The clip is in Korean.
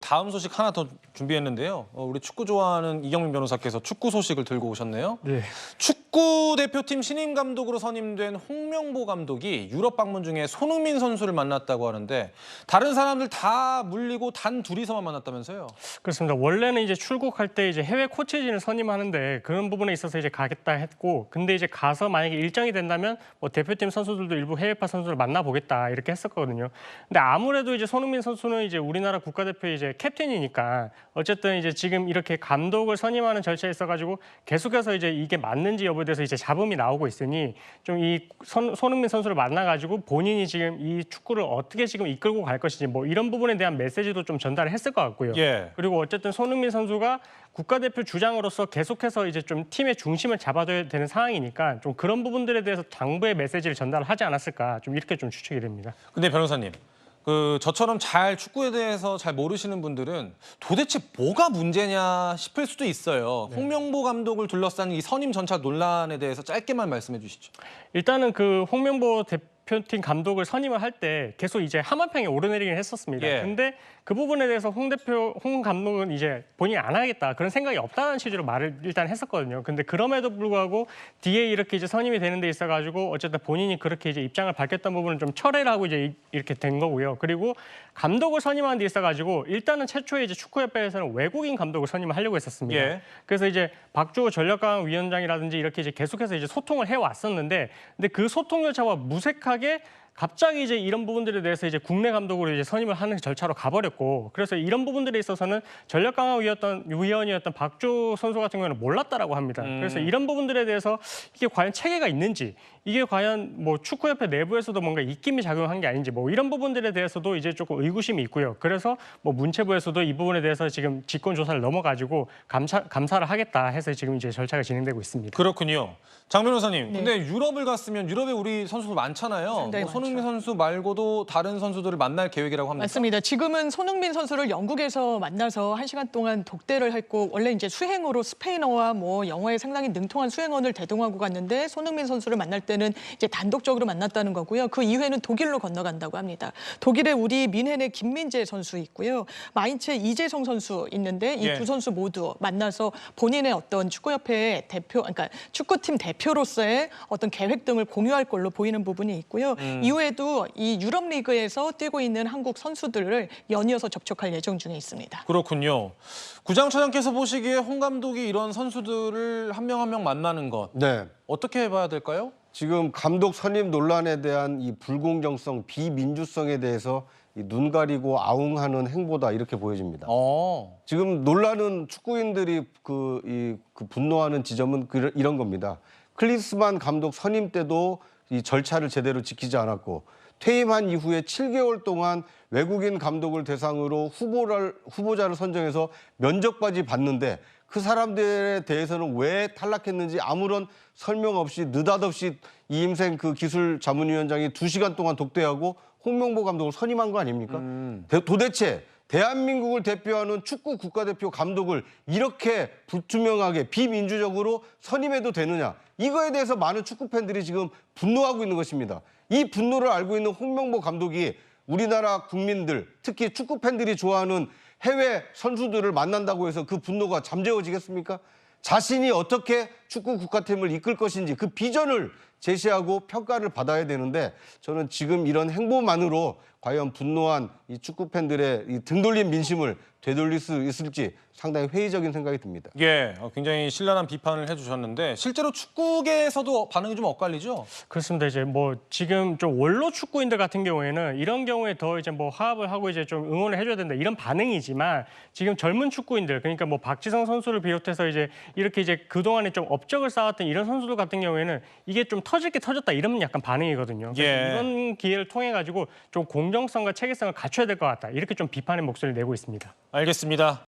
다음 소식 하나 더 준비했는데요. 우리 축구 좋아하는 이경민 변호사께서 축구 소식을 들고 오셨네요. 네. 축구 대표팀 신임 감독으로 선임된 홍명보 감독이 유럽 방문 중에 손흥민 선수를 만났다고 하는데 다른 사람들 다 물리고 단 둘이서만 만났다면서요? 그렇습니다. 원래는 이제 출국할 때 이제 해외 코치진을 선임하는데 그런 부분에 있어서 이제 가겠다 했고, 근데 이제 가서 만약에 일정이 된다면 뭐 대표팀 선수들도 일부 해외파 선수를 만나보겠다 이렇게 했었거든요. 근데 아무래도 이제 손흥민 선수는 이제 우리나라 국가대표 이제 캡틴이니까 어쨌든 이제 지금 이렇게 감독을 선임하는 절차에 있어가지고 계속해서 이제 이게 맞는지 여부에 대해서 이제 잡음이 나오고 있으니 좀 이 손흥민 선수를 만나가지고 본인이 지금 이 축구를 어떻게 지금 이끌고 갈 것인지 뭐 이런 부분에 대한 메시지도 좀 전달을 했을 것 같고요. 예. 그리고 어쨌든 손흥민 선수가 국가대표 주장으로서 계속해서 이제 좀 팀의 중심을 잡아줘야 되는 상황이니까 좀 그런 부분들에 대해서 당부의 메시지를 전달하지 않았을까 좀 이렇게 좀 추측이 됩니다. 근데 변호사님, 저처럼 잘 축구에 대해서 잘 모르시는 분들은 도대체 뭐가 문제냐 싶을 수도 있어요. 네. 홍명보 감독을 둘러싼 이 선임 전차 논란에 대해서 짧게만 말씀해 주시죠. 일단은 그 홍명보 대표팀 감독을 선임을 할 때 계속 이제 하마평에 오르내리긴 했었습니다. 예. 근데 그 부분에 대해서 홍 감독은 이제 본인이 안 하겠다 그런 생각이 없다는 취지로 말을 일단 했었거든요. 근데 그럼에도 불구하고 뒤에 이렇게 이제 선임이 되는 데 있어가지고 어쨌든 본인이 그렇게 이제 입장을 밝혔던 부분은 좀 철회를 하고 이제 이렇게 된 거고요. 그리고 감독을 선임하는 데 있어가지고 일단은 최초에 이제 축구협회에서는 외국인 감독을 선임을 하려고 했었습니다. 예. 그래서 이제 박주호 전력강화위원장이라든지 이렇게 이제 계속해서 이제 소통을 해왔었는데, 근데 그 소통 절차와 무색하게 갑자기 이제 이런 부분들에 대해서 이제 국내 감독으로 이제 선임을 하는 절차로 가버렸고, 그래서 이런 부분들에 있어서는 전력강화위원이었던 박주호 선수 같은 경우는 몰랐다라고 합니다. 그래서 이런 부분들에 대해서 이게 과연 체계가 있는지, 이게 과연 뭐 축구협회 내부에서도 뭔가 입김이 작용한 게 아닌지 뭐 이런 부분들에 대해서도 이제 조금 의구심이 있고요. 그래서 뭐 문체부에서도 이 부분에 대해서 지금 직권 조사를 넘어가지고 감사를 하겠다 해서 지금 이제 절차가 진행되고 있습니다. 그렇군요. 장 변호사님, 네. 근데 유럽을 갔으면 유럽에 우리 선수들 많잖아요. 상당히 뭐 손흥민 많죠. 선수 말고도 다른 선수들을 만날 계획이라고 합니다. 맞습니다. 지금은 손흥민 선수를 영국에서 만나서 1시간 동안 독대를 했고, 원래 이제 수행어로 스페인어와 뭐 영어에 상당히 능통한 수행어를 대동하고 갔는데 손흥민 선수를 만날 때는 이제 단독적으로 만났다는 거고요. 그 이후에는 독일로 건너간다고 합니다. 독일에 우리 뮌헨의 김민재 선수 있고요. 마인츠의 이재성 선수 있는데 이 두 예. 선수 모두 만나서 본인의 어떤 축구협회의 대표, 그러니까 축구팀 대표로서의 어떤 계획 등을 공유할 걸로 보이는 부분이 있고요. 이후에도 이 유럽 리그에서 뛰고 있는 한국 선수들을 연이어서 접촉할 예정 중에 있습니다. 그렇군요. 구장처장께서 보시기에 홍 감독이 이런 선수들을 한 명 한 명 만나는 것 네. 어떻게 봐야 될까요? 지금 감독 선임 논란에 대한 이 불공정성, 비민주성에 대해서 이눈 가리고 아웅하는 행보다 이렇게 보여집니다. 지금 논란은 축구인들이 그 분노하는 지점은 이런 겁니다. 클린스만 감독 선임 때도 이 절차를 제대로 지키지 않았고 퇴임한 이후에 7개월 동안 외국인 감독을 대상으로 후보자를 선정해서 면접까지 봤는데 그 사람들에 대해서는 왜 탈락했는지 아무런 설명 없이 느닷없이 이임생 그 기술 자문위원장이 2시간 동안 독대하고 홍명보 감독을 선임한 거 아닙니까? 도대체 대한민국을 대표하는 축구 국가대표 감독을 이렇게 불투명하게 비민주적으로 선임해도 되느냐? 이거에 대해서 많은 축구 팬들이 지금 분노하고 있는 것입니다. 이 분노를 알고 있는 홍명보 감독이 우리나라 국민들, 특히 축구 팬들이 좋아하는 해외 선수들을 만난다고 해서 그 분노가 잠재워지겠습니까? 자신이 어떻게 축구 국가팀을 이끌 것인지 그 비전을 제시하고 평가를 받아야 되는데, 저는 지금 이런 행보만으로 과연 분노한 이 축구 팬들의 이 등 돌린 민심을 되돌릴 수 있을지 상당히 회의적인 생각이 듭니다. 예, 굉장히 신랄한 비판을 해주셨는데 실제로 축구계에서도 반응이 좀 엇갈리죠? 그렇습니다. 이제 뭐 지금 좀 원로 축구인들 같은 경우에는 이런 경우에 더 이제 뭐 화합을 하고 이제 좀 응원을 해줘야 된다 이런 반응이지만, 지금 젊은 축구인들, 그러니까 뭐 박지성 선수를 비롯해서 이제 이렇게 이제 그동안에 좀 업적을 쌓았던 이런 선수들 같은 경우에는 이게 좀 터질 게 터졌다 이런 약간 반응이거든요. 그래서 예. 이런 기회를 통해 가지고 좀 공정성과 체계성을 갖춰야 될 것 같다 이렇게 좀 비판의 목소리를 내고 있습니다. 알겠습니다.